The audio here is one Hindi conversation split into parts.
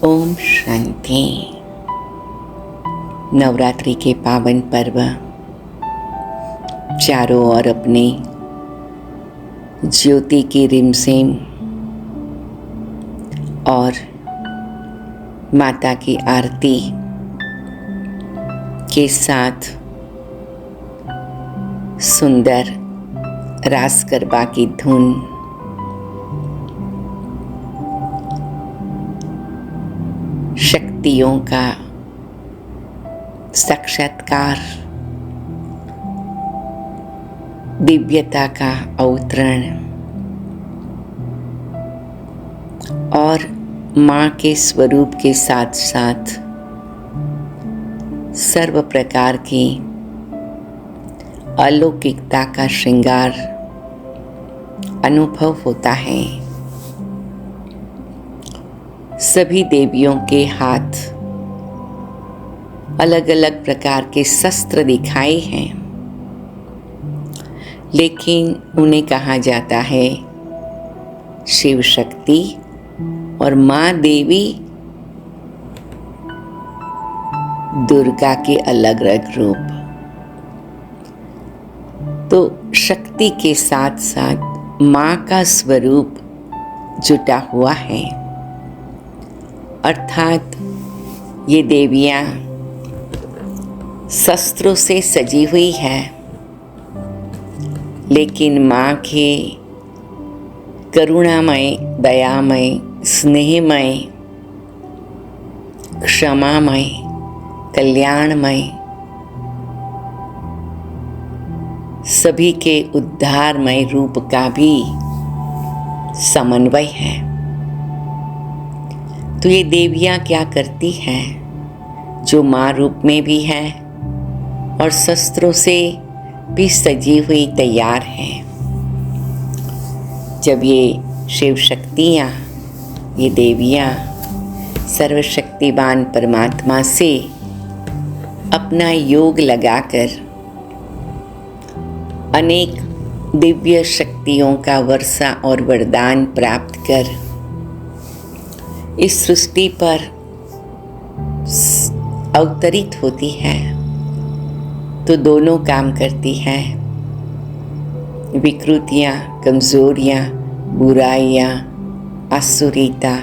ओम शांति। नवरात्रि के पावन पर्व चारों ओर अपने ज्योति की रिमझिम और माता की आरती के साथ सुंदर रास गरबा की धुन शक्तियों का साक्षात्कार, दिव्यता का अवतरण और माँ के स्वरूप के साथ साथ सर्व प्रकार की अलौकिकता का श्रृंगार अनुभव होता है। सभी देवियों के हाथ अलग अलग प्रकार के शस्त्र दिखाए हैं, लेकिन उन्हें कहा जाता है शिव शक्ति और माँ देवी दुर्गा के अलग अलग रूप। तो शक्ति के साथ साथ माँ का स्वरूप जुटा हुआ है, अर्थात ये देवियाँ शस्त्रों से सजी हुई है, लेकिन माँ के करुणामय, दयामय, स्नेहमय, क्षमामय, कल्याणमय, सभी के उद्धारमय रूप का भी समन्वय है। तो ये देवियाँ क्या करती हैं, जो माँ रूप में भी है और शस्त्रों से भी सजी हुई तैयार हैं। जब ये शिव शक्तियाँ, ये देवियाँ सर्वशक्तिवान परमात्मा से अपना योग लगाकर अनेक दिव्य शक्तियों का वर्षा और वरदान प्राप्त कर इस सृष्टि पर अवतरित होती है, तो दोनों काम करती है। विकृतियाँ, कमजोरियाँ, बुराइयाँ, आसुरीता,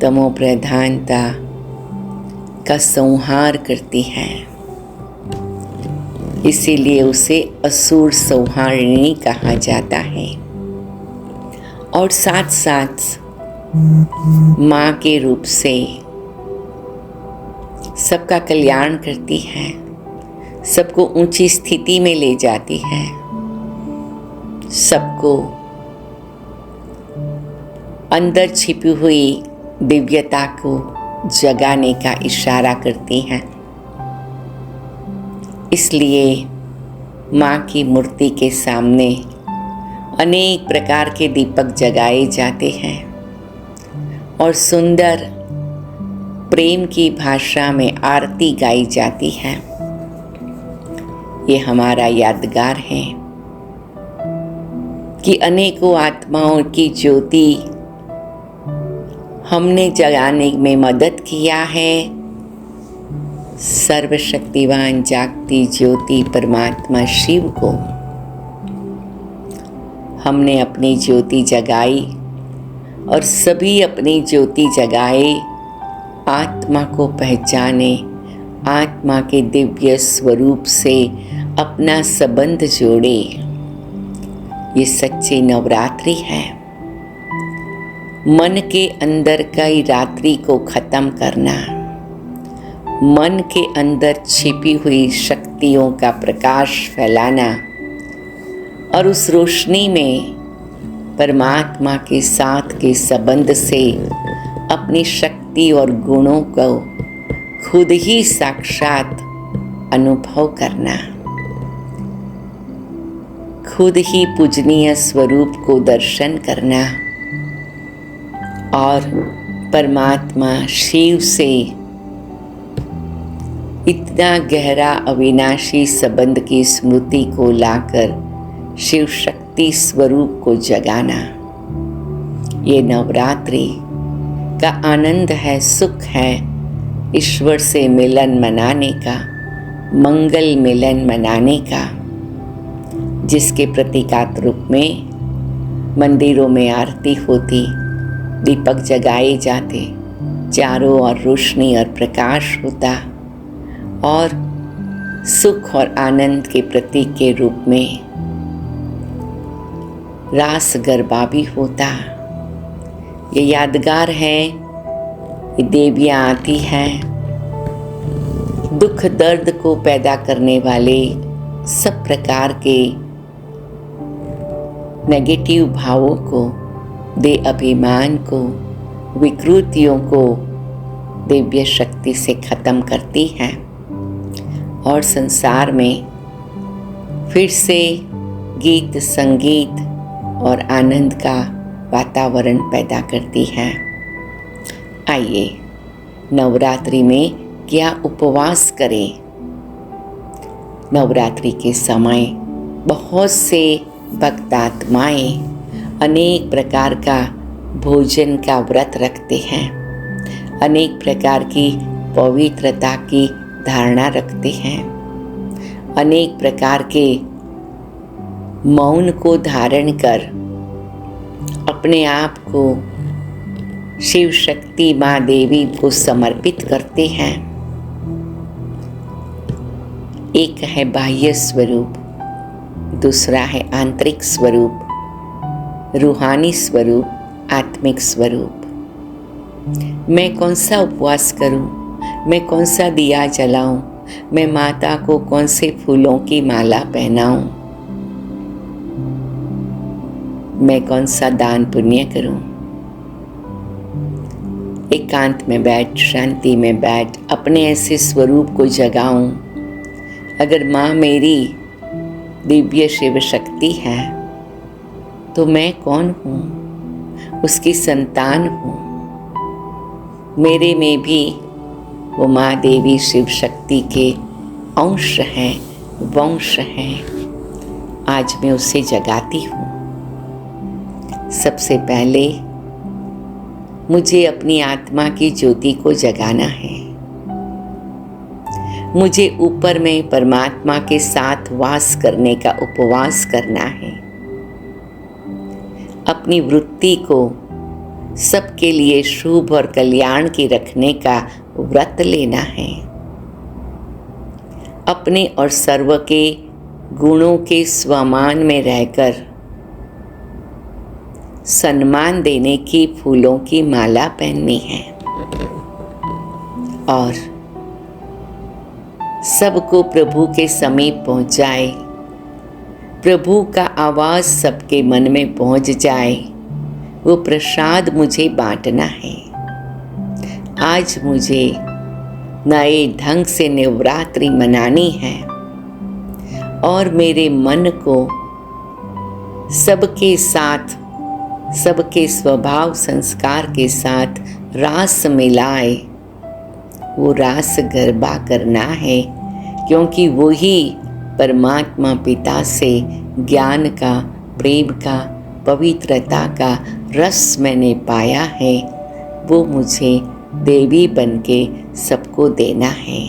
तमोप्रधानता का संहार करती है। इसीलिए उसे असुर संहारिणी कहा जाता है। और साथ साथ माँ के रूप से सबका कल्याण करती है, सबको ऊंची स्थिति में ले जाती है, सबको अंदर छिपी हुई दिव्यता को जगाने का इशारा करती है। इसलिए माँ की मूर्ति के सामने अनेक प्रकार के दीपक जगाए जाते हैं और सुंदर प्रेम की भाषा में आरती गाई जाती है। ये हमारा यादगार है कि अनेकों आत्माओं की ज्योति हमने जगाने में मदद किया है। सर्वशक्तिवान जागती ज्योति परमात्मा शिव को हमने अपनी ज्योति जगाई और सभी अपनी ज्योति जगाए, आत्मा को पहचाने, आत्मा के दिव्य स्वरूप से अपना संबंध जोड़े। ये सच्ची नवरात्रि है। मन के अंदर की रात्रि को खत्म करना, मन के अंदर छिपी हुई शक्तियों का प्रकाश फैलाना और उस रोशनी में परमात्मा के साथ के संबंध से अपनी शक्ति और गुणों को खुद ही साक्षात अनुभव करना, खुद ही पूजनीय स्वरूप को दर्शन करना और परमात्मा शिव से इतना गहरा अविनाशी संबंध की स्मृति को लाकर शिव शक्ति स्वरूप को जगाना। ये नवरात्रि का आनंद है, सुख है ईश्वर से मिलन मनाने का, मंगल मिलन मनाने का, जिसके प्रतीकात्मक रूप में मंदिरों में आरती होती, दीपक जगाए जाते, चारों ओर रोशनी और प्रकाश होता और सुख और आनंद के प्रतीक के रूप में रास गरबा भी होता। ये यादगार है। ये देवियाँ आती हैं, दुख दर्द को पैदा करने वाले सब प्रकार के नेगेटिव भावों को, दे अभिमान को, विकृतियों को दिव्य शक्ति से खत्म करती हैं और संसार में फिर से गीत, संगीत और आनंद का वातावरण पैदा करती है। आइए नवरात्रि में क्या उपवास करें। नवरात्रि के समय बहुत से भक्त आत्माएं अनेक प्रकार का भोजन का व्रत रखते हैं, अनेक प्रकार की पवित्रता की धारणा रखते हैं, अनेक प्रकार के मौन को धारण कर अपने आप को शिव शक्ति माँ देवी को समर्पित करते हैं। एक है बाह्य स्वरूप, दूसरा है आंतरिक स्वरूप, रूहानी स्वरूप, आत्मिक स्वरूप। मैं कौन सा उपवास करूं, मैं कौन सा दिया जलाऊं, मैं माता को कौन से फूलों की माला पहनाऊं, मैं कौन सा दान पुण्य करूं। एकांत में बैठ, शांति में बैठ अपने ऐसे स्वरूप को जगाऊं। अगर माँ मेरी दिव्य शिव शक्ति है तो मैं कौन हूँ? उसकी संतान हूँ। मेरे में भी वो माँ देवी शिव शक्ति के अंश हैं, वंश हैं। आज मैं उसे जगाती हूँ। सबसे पहले मुझे अपनी आत्मा की ज्योति को जगाना है। मुझे ऊपर में परमात्मा के साथ वास करने का उपवास करना है। अपनी वृत्ति को सबके लिए शुभ और कल्याण की रखने का व्रत लेना है। अपने और सर्व के गुणों के स्वमान में रहकर सम्मान देने की फूलों की माला पहननी है और सबको प्रभु के समीप पहुंचाए, प्रभु का आवाज सबके मन में पहुंच जाए, वो प्रसाद मुझे बांटना है। आज मुझे नए ढंग से नवरात्रि मनानी है और मेरे मन को सबके साथ, सबके स्वभाव संस्कार के साथ रास मिलाए, वो रास गरबा करना है, क्योंकि वही परमात्मा पिता से ज्ञान का, प्रेम का, पवित्रता का रस मैंने पाया है। वो मुझे देवी बनके सबको देना है।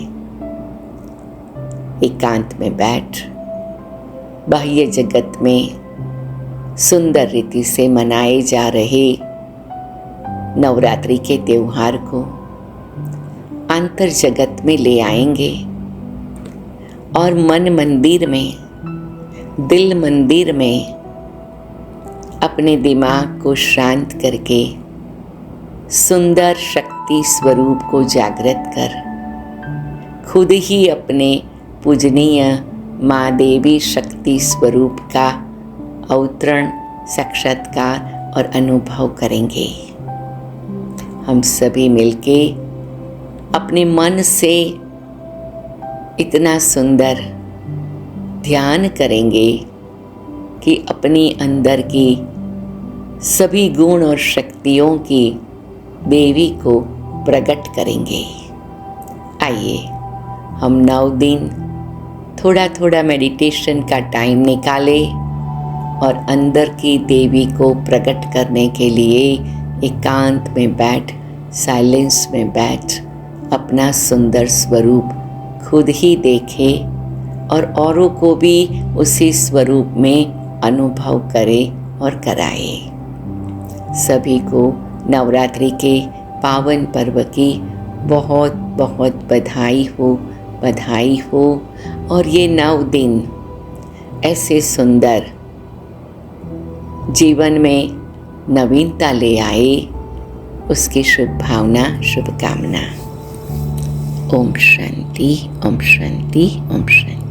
एकांत में बैठ बाह्य जगत में सुंदर रीति से मनाए जा रहे नवरात्रि के त्योहार को अंतर जगत में ले आएंगे और मन मंदिर में, दिल मंदिर में अपने दिमाग को शांत करके सुंदर शक्ति स्वरूप को जागृत कर खुद ही अपने पूजनीय माँ देवी शक्ति स्वरूप का अवतरण, साक्षात्कार और अनुभव करेंगे। हम सभी मिलके अपने मन से इतना सुंदर ध्यान करेंगे कि अपनी अंदर की सभी गुण और शक्तियों की देवी को प्रकट करेंगे। आइए हम 9 दिन थोड़ा थोड़ा मेडिटेशन का टाइम निकालें और अंदर की देवी को प्रकट करने के लिए एकांत में बैठ साइलेंस में बैठ अपना सुंदर स्वरूप खुद ही देखे और औरों को भी उसी स्वरूप में अनुभव करे और कराए। सभी को नवरात्रि के पावन पर्व की बहुत बहुत बधाई हो और ये 9 दिन ऐसे सुंदर जीवन में नवीनता ले आए, उसकी शुभ भावना, शुभकामना। ओम शांति, ओम शांति, ओम शांति।